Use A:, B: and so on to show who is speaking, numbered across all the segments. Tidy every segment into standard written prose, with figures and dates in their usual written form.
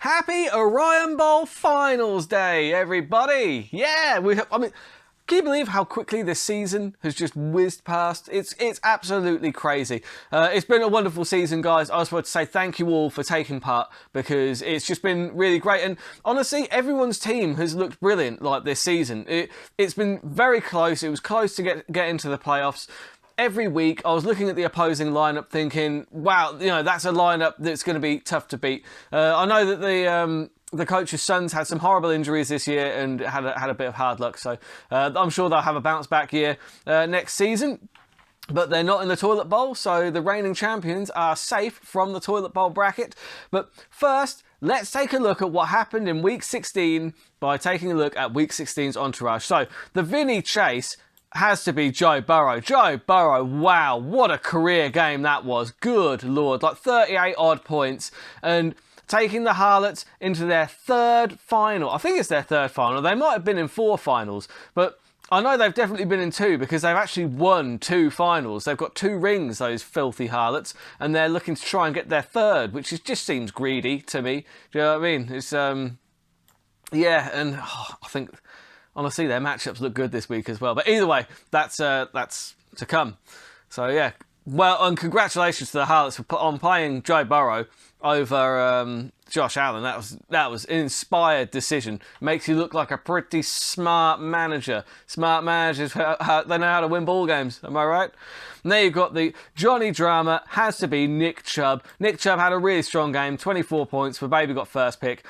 A: Happy Orion Bowl Finals Day, everybody! Yeah, can you believe how quickly this season has just whizzed past? It's absolutely crazy. It's been a wonderful season, guys. I just want to say thank you all for taking part because it's just been really great. And honestly, everyone's team has looked brilliant like this season. It's been very close. It was close to get into the playoffs. Every week, I was looking at the opposing lineup thinking, wow, that's a lineup that's going to be tough to beat. I know that the coach's sons had some horrible injuries this year and had a bit of hard luck, so I'm sure they'll have a bounce back year next season. But they're not in the toilet bowl, so the reigning champions are safe from the toilet bowl bracket. But first, let's take a look at what happened in Week 16 by taking a look at Week 16's Entourage. So, the Vinny Chase has to be Joe Burrow. Joe Burrow, wow, what a career game that was. Good Lord, like 38 odd points and taking the Harlots into their third final. I think it's their third final. They might have been in 4 finals, but I know they've definitely been in 2 because they've actually won 2 finals. They've got 2 rings, those filthy Harlots, and they're looking to try and get their third, which just seems greedy to me. Do you know what I mean? It's, yeah, and I think honestly, their matchups look good this week as well. But either way, that's to come. So yeah, well, and congratulations to the Harlots on playing Joe Burrow over Josh Allen. That was an inspired decision. Makes you look like a pretty smart manager. Smart managers, they know how to win ball games. Am I right? And there you've got the Johnny Drama, has to be Nick Chubb. Nick Chubb had a really strong game, 24 points for Baby got first pick,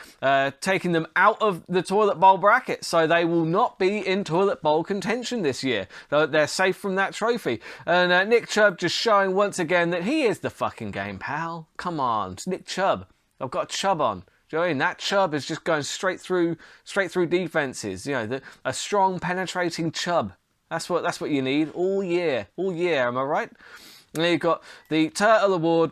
A: taking them out of the toilet bowl bracket. So they will not be in toilet bowl contention this year. They're safe from that trophy. And Nick Chubb just showing once again that he is the fucking game, pal. Come on, it's Nick Chubb. I've got a Chubb on. Do you know what I mean? That Chubb is just going straight through defenses. A strong penetrating Chubb. That's what you need all year. Am I right? And then you've got the Turtle Award.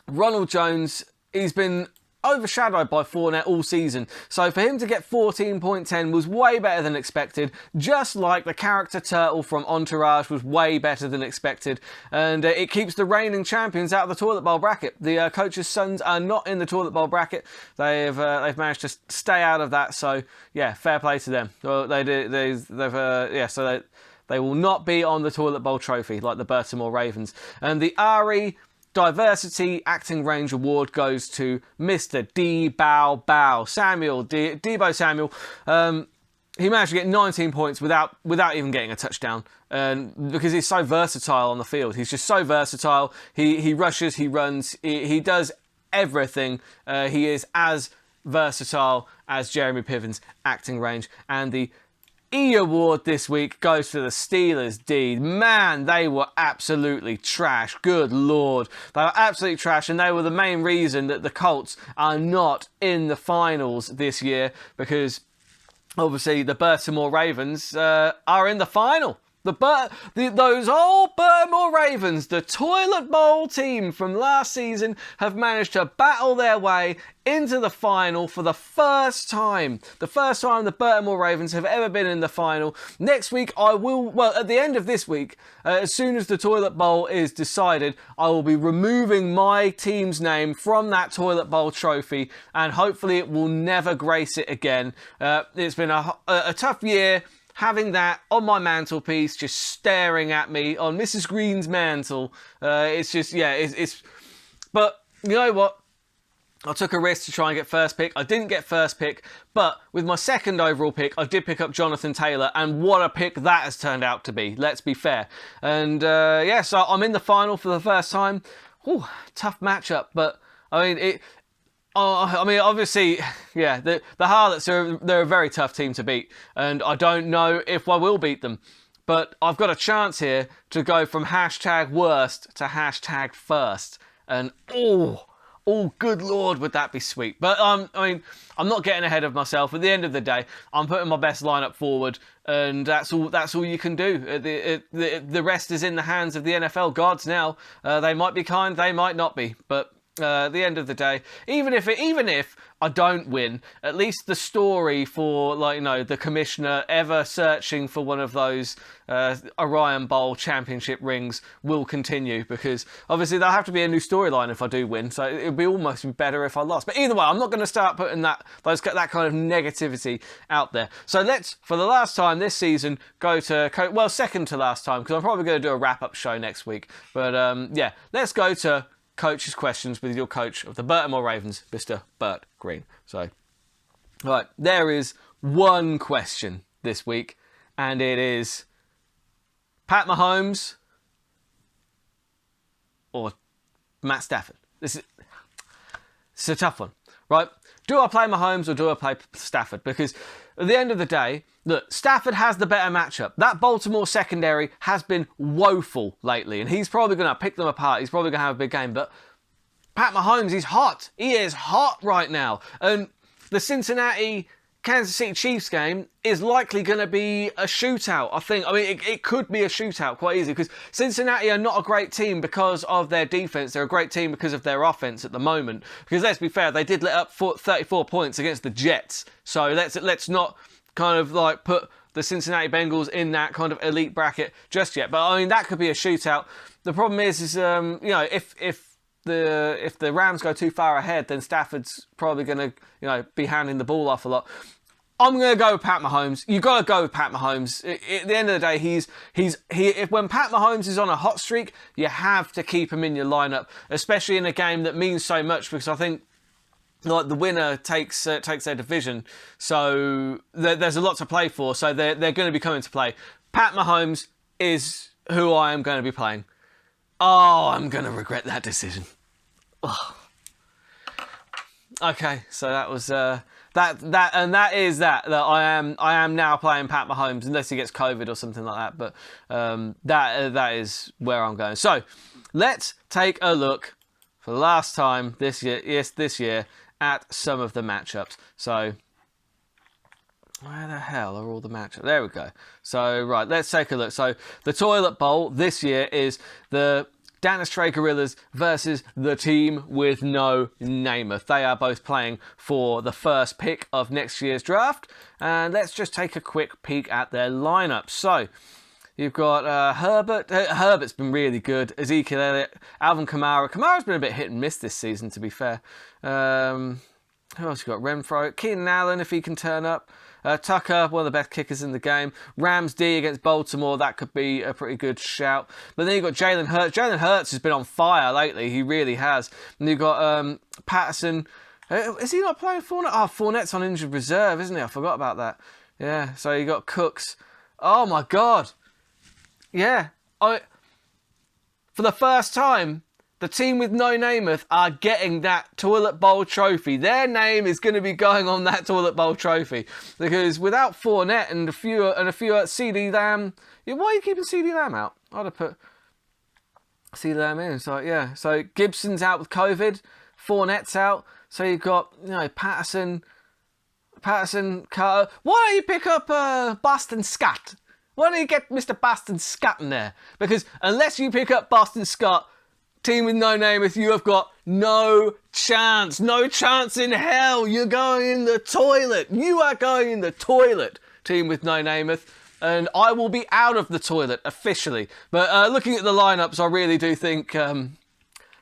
A: Ronald Jones, he's been overshadowed by Fournette all season. So for him to get 14.10 was way better than expected, just like the character Turtle from Entourage was way better than expected. And it keeps the reigning champions out of the toilet bowl bracket. The coach's sons are not in the toilet bowl bracket. They've managed to stay out of that. So yeah, fair play to them. Well, they will not be on the toilet bowl trophy like the Burtimore Ravens. And the Ari Diversity Acting Range Award goes to Mr. Debo Samuel. He managed to get 19 points without even getting a touchdown, because he's so versatile on the field. He's just so versatile. He rushes, he runs, he does everything. He is as versatile as Jeremy Piven's acting range. And the E award this week goes to the Steelers D. Man, they were absolutely trash. Good Lord. They were absolutely trash, and they were the main reason that the Colts are not in the finals this year, because obviously the Burtimore Ravens are in the final. Those old Burtimore Ravens, the toilet bowl team from last season, have managed to battle their way into the final for the first time. The first time the Burtimore Ravens have ever been in the final. Next week, at the end of this week, as soon as the toilet bowl is decided, I will be removing my team's name from that toilet bowl trophy, and hopefully it will never grace it again. It's been a tough year, having that on my mantelpiece, just staring at me on Mrs. Green's mantle. It's just, yeah, but you know what? I took a risk to try and get first pick. I didn't get first pick, but with my second overall pick, I did pick up Jonathan Taylor, and what a pick that has turned out to be. Let's be fair. And so I'm in the final for the first time. Ooh, tough matchup, but I mean, obviously, yeah, the Harlots they're a very tough team to beat, and I don't know if I will beat them. But I've got a chance here to go from hashtag worst to hashtag first, and good Lord, would that be sweet. But I'm not getting ahead of myself. At the end of the day, I'm putting my best lineup forward, and that's all you can do. The rest is in the hands of the NFL gods now. They might be kind, they might not be, but At the end of the day, even if I don't win, at least the story for, like, you know, the commissioner ever searching for one of those Orion Bowl championship rings will continue, because obviously there'll have to be a new storyline if I do win, so it would be almost better if I lost. But either way, I'm not going to start putting that kind of negativity out there. So let's, for the last time this season, go to, well, second to last time, because I'm probably going to do a wrap-up show next week. But yeah, let's go to Coach's questions with your coach of the Burtimore Ravens, Mr. Burt Green. So, right, there is one question this week, and it is Pat Mahomes or Matt Stafford. It's a tough one, right? Do I play Mahomes or do I play Stafford? Because at the end of the day, look, Stafford has the better matchup. That Baltimore secondary has been woeful lately, and he's probably going to pick them apart. He's probably going to have a big game, but Pat Mahomes, he's hot. He is hot right now. And the Cincinnati Kansas City Chiefs game is likely going to be a shootout, I think. I mean, it could be a shootout quite easily, because Cincinnati are not a great team because of their defense. They're a great team because of their offense at the moment. Because let's be fair, they did let up 34 points against the Jets. So let's not kind of like put the Cincinnati Bengals in that kind of elite bracket just yet. But I mean, that could be a shootout. The problem is you know, if the Rams go too far ahead, then Stafford's probably going to, you know, be handing the ball off a lot. I'm going to go with Pat Mahomes. You've got to go with Pat Mahomes. At the end of the day, when Pat Mahomes is on a hot streak, you have to keep him in your lineup, especially in a game that means so much, because I think, like, the winner takes their division, so there's a lot to play for. So they're going to be coming to play. Pat Mahomes is who I am going to be playing. Oh, I'm going to regret that decision. Oh. Okay, so that was that I am now playing Pat Mahomes, unless he gets COVID or something like that. But that is where I'm going. So let's take a look for the last time this year at some of the matchups. So where the hell are all the matchups? There we go. So, right, let's take a look. So, the Toilet Bowl this year is the Danistray Gorillas versus the team with no Namath. They are both playing for the first pick of next year's draft. And let's just take a quick peek at their lineup. So, you've got Herbert. Herbert's been really good. Ezekiel Elliott, Alvin Kamara. Kamara's been a bit hit and miss this season, to be fair. Who else you got? Renfro. Keenan Allen, if he can turn up. Tucker, one of the best kickers in the game. Rams D against Baltimore, that could be a pretty good shout. But then you've got Jalen Hurts. Jalen Hurts has been on fire lately. He really has. And you've got Patterson. Is he not playing Fournette? Oh, Fournette's on injured reserve, isn't he? I forgot about that. Yeah, so you got Cooks. Oh, my God. Yeah. For the first time, the team with no Namath are getting that Toilet Bowl trophy. Their name is going to be going on that Toilet Bowl trophy, because without Fournette and a few CD Lamb, why are you keeping CD Lamb out? I'd have put CD Lamb in. So yeah, so Gibson's out with COVID, Fournette's out, so you've got, you know, Patterson, Carter. Why don't you pick up Boston Scott? Why don't you get Mr. Boston Scott in there? Because unless you pick up Boston Scott, team with no Namath, you have got no chance. No chance in hell. You're going in the toilet. You are going in the toilet, team with no Namath. And I will be out of the toilet officially. But looking at the lineups, I really do think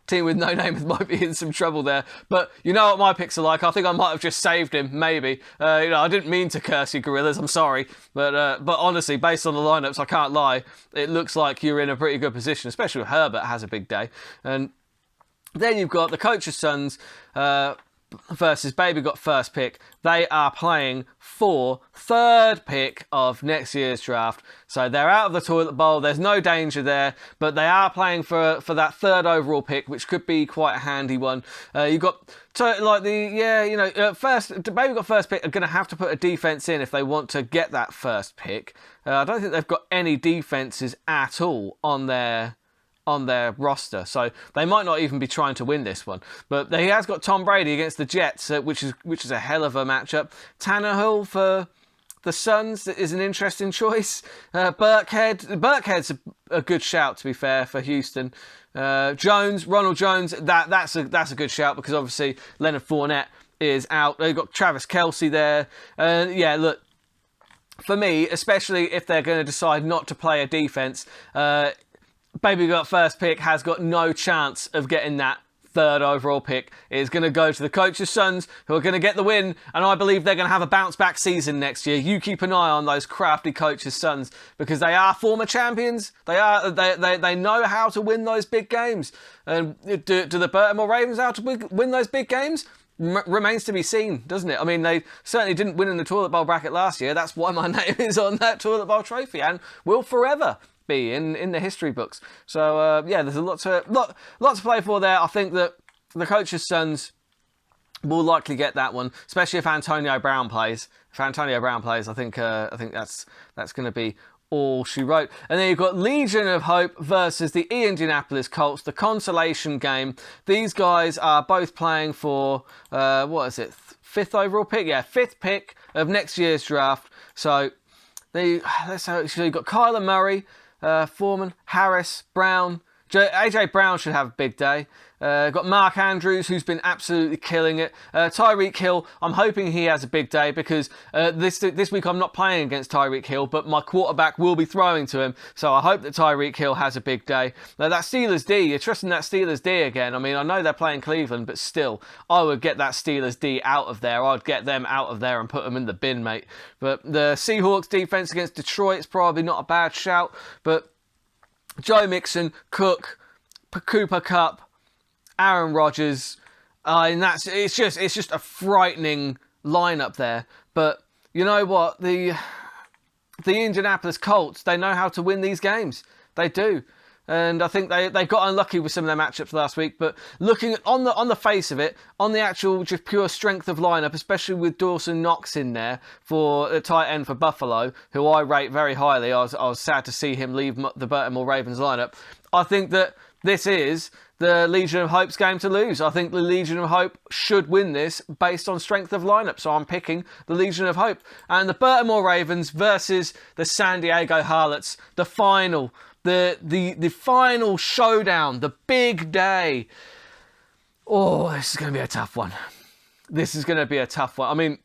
A: team with no Namath might be in some trouble there. But you know what my picks are like. I think I might have just saved him, maybe. You know, I didn't mean to curse you, Gorillas. I'm sorry. But honestly, based on the lineups, I can't lie. It looks like you're in a pretty good position, especially if Herbert has a big day. And then you've got the coach's sons versus Baby got first pick. They are playing for third pick of next year's draft. So they're out of the Toilet Bowl. There's no danger there, but they are playing for that third overall pick, which could be quite a handy one. You've got first Baby got first pick are going to have to put a defense in if they want to get that first pick. I don't think they've got any defenses at all on their roster, so they might not even be trying to win this one. But he has got Tom Brady against the Jets, which is a hell of a matchup. Tannehill for the Suns is an interesting choice. Burkhead's a good shout, to be fair, for Houston. Ronald Jones, that's a good shout because obviously Leonard Fournette is out. They've got Travis Kelce there. Yeah, look, for me, especially if they're going to decide not to play a defense, Baby Got first pick has got no chance of getting that third overall pick. Is going to go to the coach's sons, who are going to get the win, and I believe they're going to have a bounce back season next year. You keep an eye on those crafty coach's sons because they are former champions. They know how to win those big games. And do the Burtimore Ravens how to win those big games? Remains to be seen, doesn't it? I mean, they certainly didn't win in the toilet bowl bracket last year. That's why my name is on that toilet bowl trophy and will forever be in the history books. So yeah, there's a lot to play for there. I think that the coach's sons will likely get that one, especially if Antonio Brown plays. If Antonio Brown plays, I think that's going to be all she wrote. And then you've got Legion of Hope versus the Indianapolis Colts, the consolation game. These guys are both playing for what is it? 5th overall pick? Yeah, 5th pick of next year's draft. So so you've got Kyler Murray, Foreman, Harris, Brown. AJ Brown should have a big day. Got Mark Andrews, who's been absolutely killing it. Tyreek Hill, I'm hoping he has a big day because this week I'm not playing against Tyreek Hill, but my quarterback will be throwing to him. So I hope that Tyreek Hill has a big day. Now that Steelers D, you're trusting that Steelers D again. I mean, I know they're playing Cleveland, but still, I would get that Steelers D out of there. I'd get them out of there and put them in the bin, mate. But the Seahawks defense against Detroit is probably not a bad shout, but Joe Mixon, Cook, Cooper Kupp, Aaron Rodgers, and it's just a frightening lineup there. But you know what? The Indianapolis Colts, they know how to win these games. They do. And I think they got unlucky with some of their matchups last week. But looking on the face of it, on the actual just pure strength of lineup, especially with Dawson Knox in there for a tight end for Buffalo, who I rate very highly. I was sad to see him leave the Burtimore Ravens lineup. I think that this is the Legion of Hope's game to lose. I think the Legion of Hope should win this based on strength of lineup. So I'm picking the Legion of Hope. And the Burtimore Ravens versus the San Deigo Harlots, the final. The final showdown, the big day. Oh, this is going to be a tough one. This is going to be a tough one. I mean,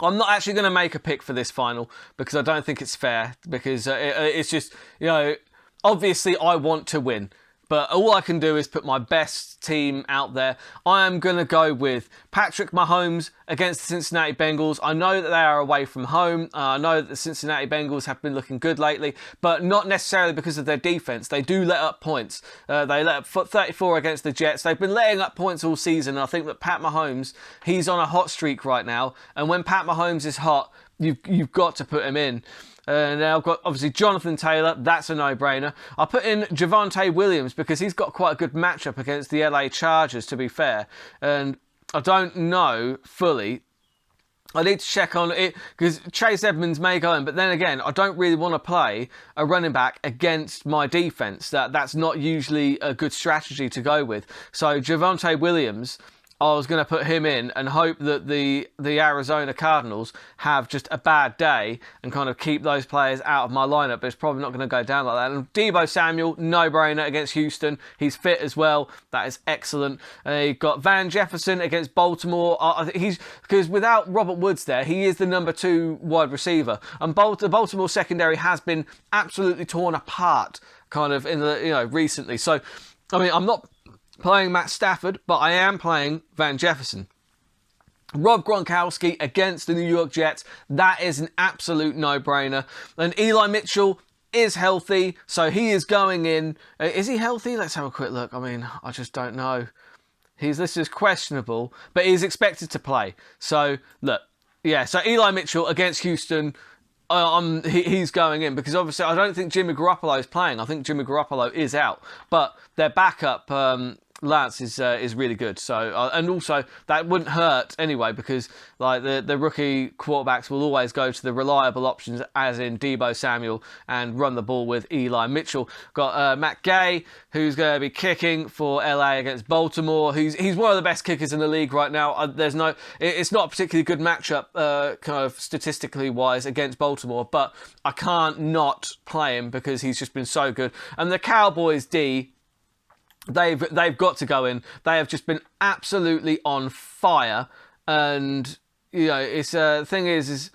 A: I'm not actually going to make a pick for this final because I don't think it's fair. Because it's just, you know, obviously I want to win. But all I can do is put my best team out there. I am going to go with Patrick Mahomes against the Cincinnati Bengals. I know that they are away from home. I know that the Cincinnati Bengals have been looking good lately, but not necessarily because of their defense. They do let up points. They let up 34 against the Jets. They've been letting up points all season. I think that Pat Mahomes, he's on a hot streak right now. And when Pat Mahomes is hot, you've got to put him in. Now I've got obviously Jonathan Taylor, that's a no-brainer. I'll put in Javonte Williams because he's got quite a good matchup against the LA Chargers, to be fair. And I don't know fully. I need to check on it because Chase Edmonds may go in, but then again, I don't really want to play a running back against my defense. That's not usually a good strategy to go with. So Javonte Williams, I was going to put him in and hope that the Arizona Cardinals have just a bad day and kind of keep those players out of my lineup, but it's probably not going to go down like that. And Deebo Samuel, no-brainer against Houston. He's fit as well. That is excellent. You've got Van Jefferson against Baltimore. Because without Robert Woods there, he is the number 2 wide receiver. And the Baltimore secondary has been absolutely torn apart kind of recently. So, I mean, I'm not playing Matt Stafford, but I am playing Van Jefferson. Rob Gronkowski against the New York Jets. That is an absolute no-brainer. And Eli Mitchell is healthy, so he is going in. Is he healthy? Let's have a quick look. I mean, I just don't know. He's listed as questionable, but he's expected to play. So, look. Yeah, so Eli Mitchell against Houston. He's going in because obviously I don't think Jimmy Garoppolo is playing. I think Jimmy Garoppolo is out. But their backup Lance is really good. So and also that wouldn't hurt anyway, because like the rookie quarterbacks will always go to the reliable options, as in Deebo Samuel, and run the ball with Eli Mitchell. Got Matt Gay, who's going to be kicking for LA against Baltimore. He's one of the best kickers in the league right now. It's not a particularly good matchup kind of statistically wise against Baltimore, but I can't not play him because he's just been so good. And the Cowboys D, They've got to go in. They have just been absolutely on fire, and it's thing is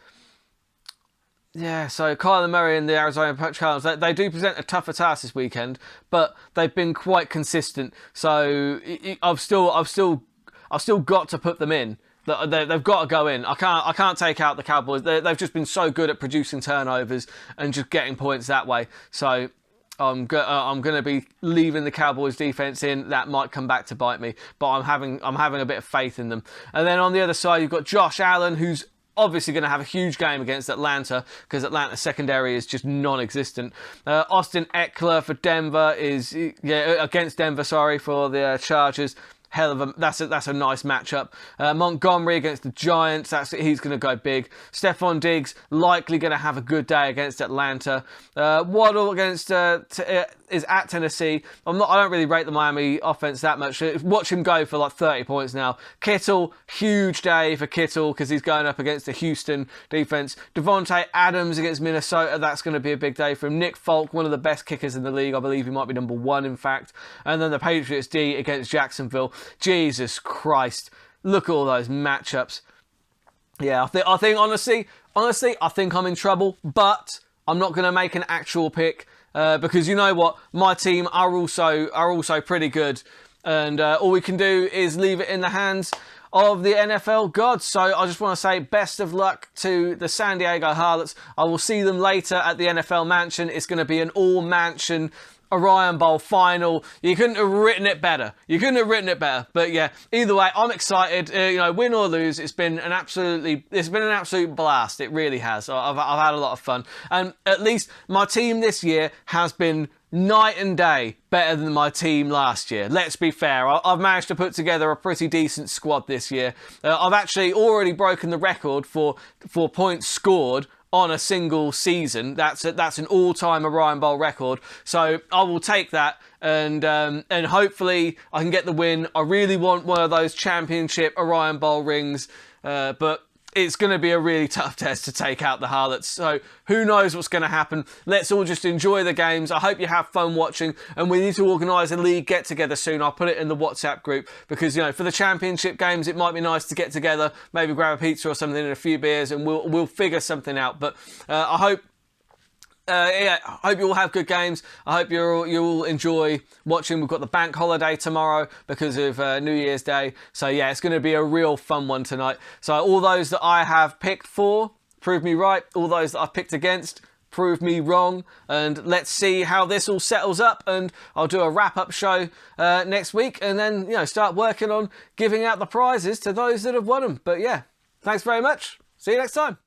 A: yeah. So Kyler Murray and the Arizona Cardinals, they do present a tougher task this weekend, but they've been quite consistent. So I've still got to put them in. They've got to go in. I can't take out the Cowboys. They've just been so good at producing turnovers and just getting points that way. So I'm going to be leaving the Cowboys defense in. That might come back to bite me, but I'm having a bit of faith in them. And then on the other side, you've got Josh Allen, who's obviously going to have a huge game against Atlanta, because Atlanta's secondary is just non-existent. Austin Eckler for Denver against Denver, for the Chargers. That's a nice matchup. Montgomery against the Giants, he's going to go big. Stephon Diggs likely going to have a good day against Atlanta. Waddle is at Tennessee. I don't really rate the Miami offense that much. Watch him go for like 30 points now. Kittle, huge day for Kittle because he's going up against the Houston defense. Devontae Adams against Minnesota, that's going to be a big day for him. Nick Folk, one of the best kickers in the league. I believe he might be number 1, in fact. And then the Patriots D against Jacksonville. Jesus Christ, look at all those matchups. Yeah, I think honestly, I think I'm in trouble, but I'm not going to make an actual pick because you know what, my team are also pretty good, and all we can do is leave it in the hands of the NFL gods. So I just want to say best of luck to the San Deigo Harlots. I will see them later at the NFL Mansion. It's going to be an all-mansion Orion Bowl final. You couldn't have written it better. But yeah, either way, I'm excited. Win or lose, it's been an absolute blast. It really has. I've had a lot of fun, and at least my team this year has been night and day better than my team last year. Let's be fair. I've managed to put together a pretty decent squad this year. I've actually already broken the record for points scored on a single season. That's an all-time Orion Bowl record. So I will take that, and hopefully I can get the win. I really want one of those championship Orion Bowl rings, but it's going to be a really tough test to take out the Harlots. So who knows what's going to happen. Let's all just enjoy the games. I hope you have fun watching, and we need to organise a league get-together soon. I'll put it in the WhatsApp group because, for the championship games, it might be nice to get together, maybe grab a pizza or something and a few beers, and we'll figure something out. But I hope I hope you all have good games. I hope you all enjoy watching. We've got the bank holiday tomorrow because of New Year's Day. So yeah, it's going to be a real fun one tonight. So all those that I have picked for, prove me right. All those that I've picked against, prove me wrong. And let's see how this all settles up. And I'll do a wrap-up show next week, and then start working on giving out the prizes to those that have won them. But yeah, thanks very much. See you next time.